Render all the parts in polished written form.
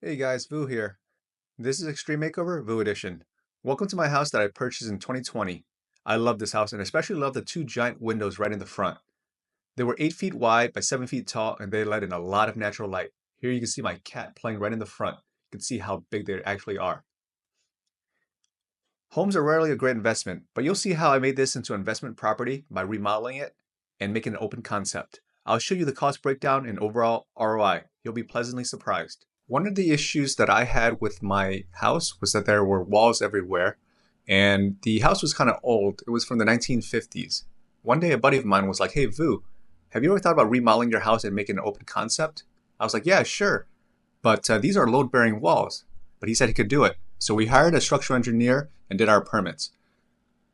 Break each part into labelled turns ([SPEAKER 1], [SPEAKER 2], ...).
[SPEAKER 1] Hey guys, Vu here. This is Extreme Makeover, Vu Edition. Welcome to my house that I purchased in 2020. I love this house and especially love the two giant windows right in the front. They were 8 feet wide by 7 feet tall and they let in a lot of natural light. Here you can see my cat playing right in the front. You can see how big they actually are. Homes are rarely a great investment, but you'll see how I made this into an investment property by remodeling it and making an open concept. I'll show you the cost breakdown and overall ROI. You'll be pleasantly surprised. One of the issues that I had with my house was that there were walls everywhere, and the house was kind of old. It was from the 1950s. One day, a buddy of mine was like, "Hey, Vu, have you ever thought about remodeling your house and making an open concept?" I was like, "Yeah, sure, but these are load-bearing walls." But he said he could do it. So we hired a structural engineer and did our permits.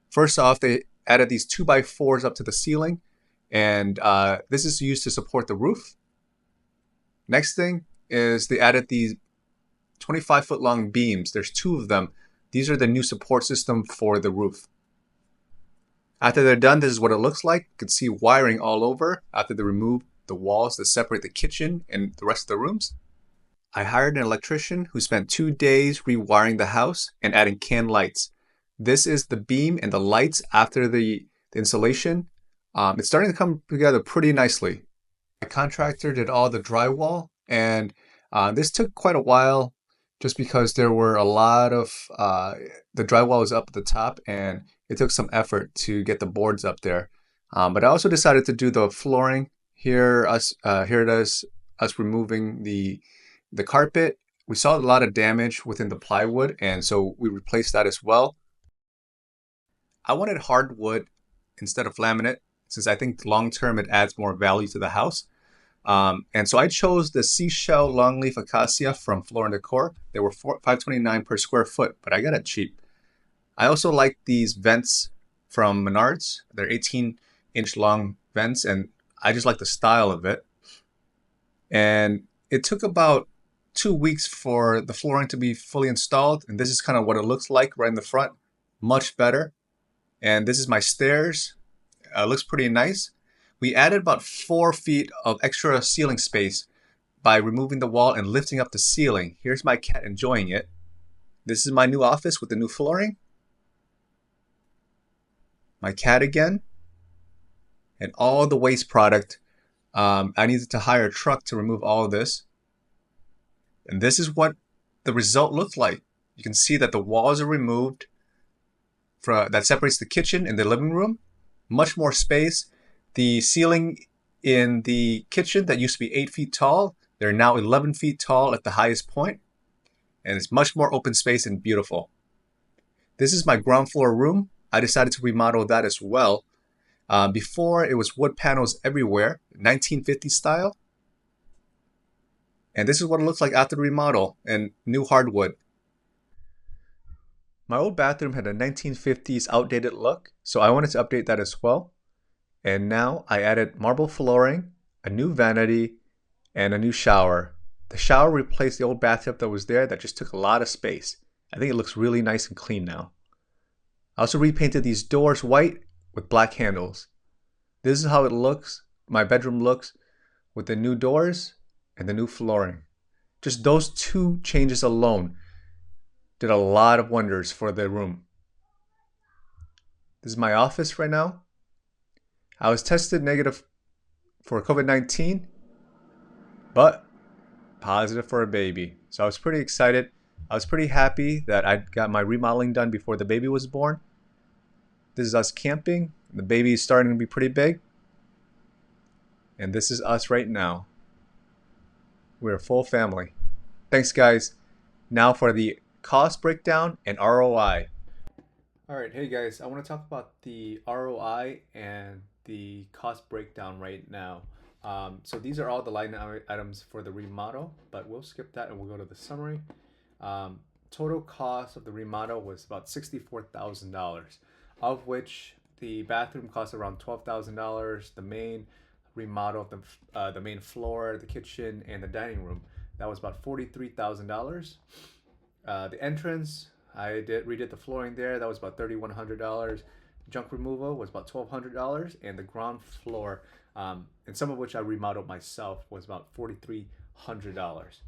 [SPEAKER 1] First off, they added these 2x4s up to the ceiling, and this is used to support the roof. Next thing is they added these 25-foot long beams. There's two of them. These are the new support system for the roof. After they're done, this is what it looks like. You can see wiring all over after they remove the walls that separate the kitchen and the rest of the rooms. I hired an electrician who spent 2 days rewiring the house and adding can lights. This is the beam and the lights after the installation. It's starting to come together pretty nicely. My contractor did all the drywall, and this took quite a while just because there were a lot of the drywall was up at the top, and it took some effort to get the boards up there. But I also decided to do the flooring here. Here it is, us removing the carpet. We saw a lot of damage within the plywood, and so we replaced that as well. I wanted hardwood instead of laminate since I think long term it adds more value to the house. And so I chose the seashell longleaf acacia from Floor & Decor. They were $5.29 per square foot, but I got it cheap. I also like these vents from Menards. They're 18-inch long vents, and I just like the style of it. And it took about 2 weeks for the flooring to be fully installed, and this is kind of what it looks like right in the front. Much better. And this is my stairs. Looks pretty nice. We added about 4 feet of extra ceiling space by removing the wall and lifting up the ceiling. Here's my cat enjoying it. This is my new office with the new flooring. My cat again. And all the waste product. I needed to hire a truck to remove all of this. And this is what the result looked like. You can see that the walls are removed that separates the kitchen and the living room. Much more space. The ceiling in the kitchen that used to be 8 feet tall, they're now 11 feet tall at the highest point, and it's much more open space and beautiful. This is my ground floor room. I decided to remodel that as well. Before, it was wood panels everywhere, 1950 style. And this is what it looks like after the remodel and new hardwood. My old bathroom had a 1950s outdated look, so I wanted to update that as well. And now I added marble flooring, a new vanity, and a new shower. The shower replaced the old bathtub that was there that just took a lot of space. I think it looks really nice and clean now. I also repainted these doors white with black handles. This is how it looks, my bedroom looks, with the new doors and the new flooring. Just those two changes alone did a lot of wonders for the room. This is my office right now. I was tested negative for COVID-19, but positive for a baby. So I was pretty excited. I was pretty happy that I got my remodeling done before the baby was born. This is us camping. The baby is starting to be pretty big. And this is us right now. We're a full family. Thanks, guys. Now for the cost breakdown and ROI. All right, hey guys, I want to talk about the ROI and the cost breakdown right now. So these are all the line items for the remodel, but we'll skip that and we'll go to the summary. Total cost of the remodel was about $64,000, of which the bathroom cost around $12,000. The main remodel of the main floor, the kitchen, and the dining room, that was about $43,000. The entrance, I redid the flooring there. That was about $3,100. Junk removal was about $1,200, and the ground floor, and some of which I remodeled myself, was about $4,300.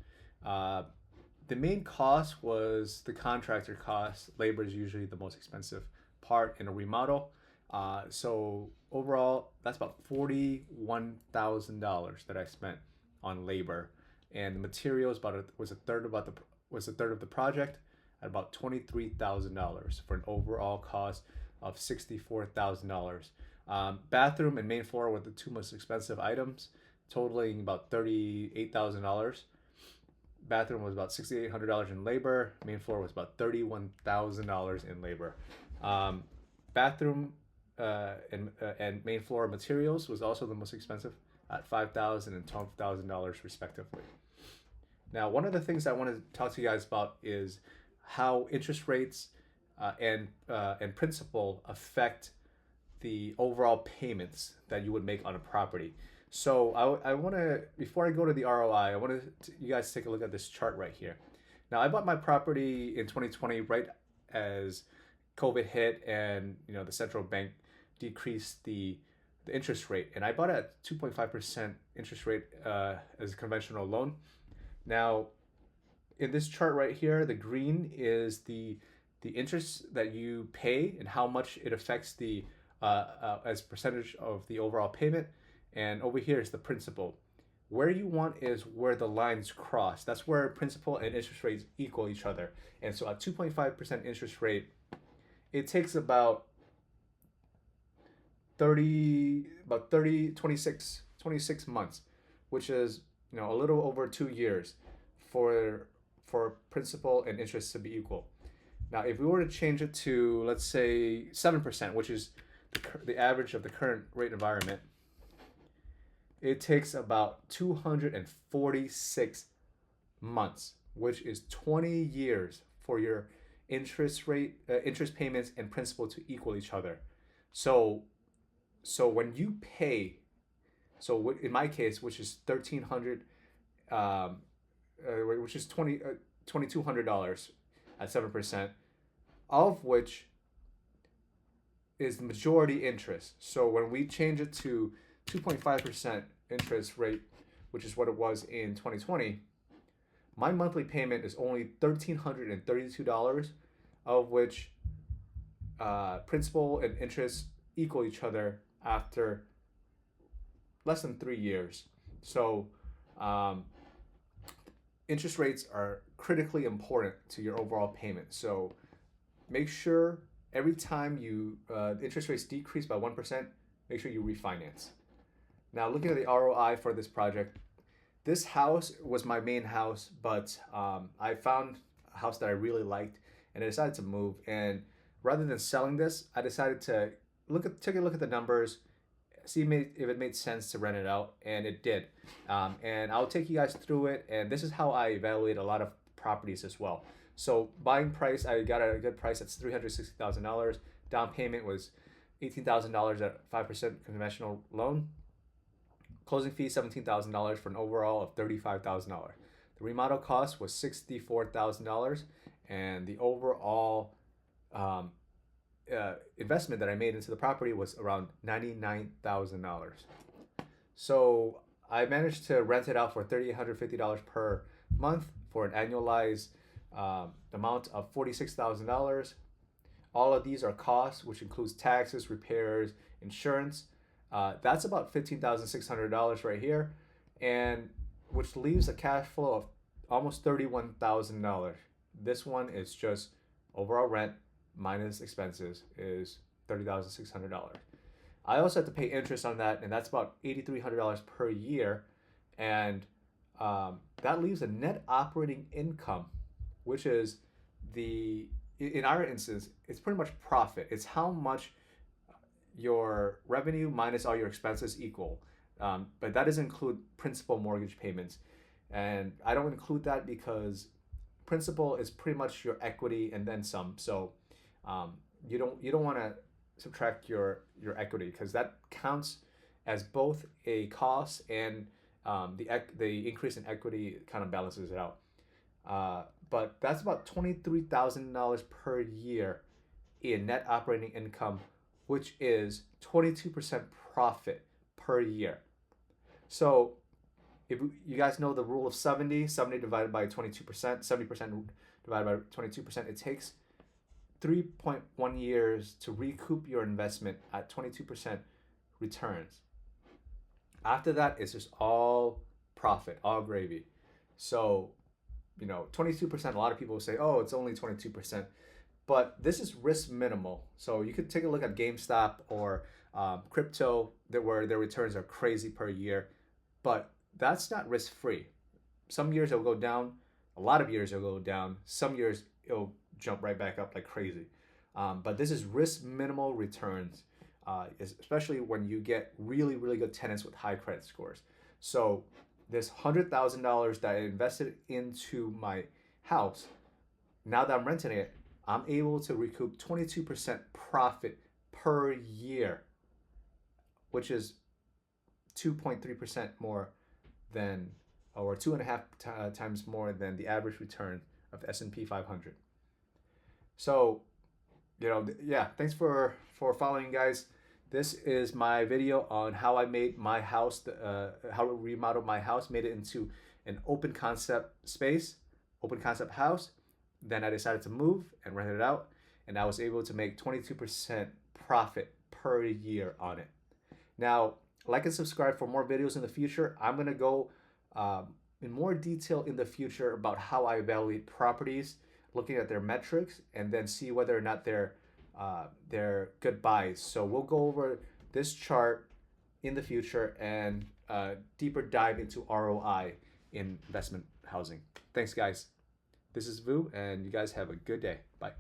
[SPEAKER 1] The main cost was the contractor cost. Labor is usually the most expensive part in a remodel. So overall, that's about $41,000 that I spent on labor, and the materials was a third of the project at about $23,000 for an overall cost of $64,000. Bathroom and main floor were the two most expensive items, totaling about $38,000. Bathroom was about $6,800 in labor. Main floor was about $31,000 in labor. Bathroom and main floor materials was also the most expensive at $5,000 and $12,000 respectively. Now, one of the things I want to talk to you guys about is how interest rates and principal affect the overall payments that you would make on a property. So I want to, before I go to the ROI, I want you guys to take a look at this chart right here. Now, I bought my property in 2020 right as COVID hit, and the central bank decreased the interest rate, and I bought it at 2.5% interest rate as a conventional loan. Now, in this chart right here, the green is the interest that you pay and how much it affects the as percentage of the overall payment, and over here is the principal. Where you want is where the lines cross. That's where principal and interest rates equal each other. And so at 2.5% interest rate, it takes about 26 months, which is a little over 2 years for principal and interest to be equal. Now, if we were to change it to, let's say, 7%, which is the average of the current rate environment, it takes about 246 months, which is 20 years for your interest payments and principal to equal each other. So when you pay, so in my case, which is $1,300, which is $2,200 at 7%, of which is the majority interest. So when we change it to 2.5% interest rate, which is what it was in 2020, my monthly payment is only $1,332, of which principal and interest equal each other after less than 3 years. So interest rates are critically important to your overall payment. So make sure every time you interest rates decrease by 1%, make sure you refinance. Now, looking at the ROI for this project, this house was my main house, but I found a house that I really liked, and I decided to move. And rather than selling this, I decided to take a look at the numbers, see if it made sense to rent it out, and it did. And I'll take you guys through it, and this is how I evaluate a lot of properties as well. So buying price, I got a good price. That's $360,000. Down payment was $18,000 at 5% conventional loan. Closing fee $17,000 for an overall of $35,000. The remodel cost was $64,000, and the overall investment that I made into the property was around $99,000. So I managed to rent it out for $3,850 per month for an annualized amount of $46,000. All of these are costs, which includes taxes, repairs, insurance. That's about $15,600 right here, and which leaves a cash flow of almost $31,000. This one is just overall rent minus expenses is $30,600. I also have to pay interest on that, and that's about $8,300 per year, and that leaves a net operating income, which is in our instance, it's pretty much profit. It's how much your revenue minus all your expenses equal. But that doesn't include principal mortgage payments. And I don't include that because principal is pretty much your equity and then some. So you don't want to subtract your equity, because that counts as both a cost, and the increase in equity kind of balances it out. But that's about $23,000 per year in net operating income, which is 22% profit per year. So
[SPEAKER 2] if you guys know the rule of 70, 70 divided by 22%, 70% divided by 22%, it takes 3.1 years to recoup your investment at 22% returns. After that, it's just all profit, all gravy. So, 22%, a lot of people say, oh, it's only 22%. But this is risk minimal. So you could take a look at GameStop or crypto, where their returns are crazy per year. But that's not risk free. Some years it'll go down. A lot of years it'll go down. Some years it'll jump right back up like crazy. But this is risk minimal returns, especially when you get really, really good tenants with high credit scores. So this $100,000 that I invested into my house, now that I'm renting it, I'm able to recoup 22% profit per year, which is 2.3% more than, or 2.5 times more than the average return of S&P 500. So, yeah, thanks for following, guys. This is my video on how I made my house, how I remodeled my house, made it into an open concept space, open concept house. Then I decided to move and rent it out, and I was able to make 22% profit per year on it. Now, like and subscribe for more videos in the future. I'm going to go in more detail in the future about how I evaluate properties, looking at their metrics, and then see whether or not they're good buys. So we'll go over this chart in the future and deeper dive into ROI in investment housing. Thanks, guys. This is Vu, and you guys have a good day. Bye.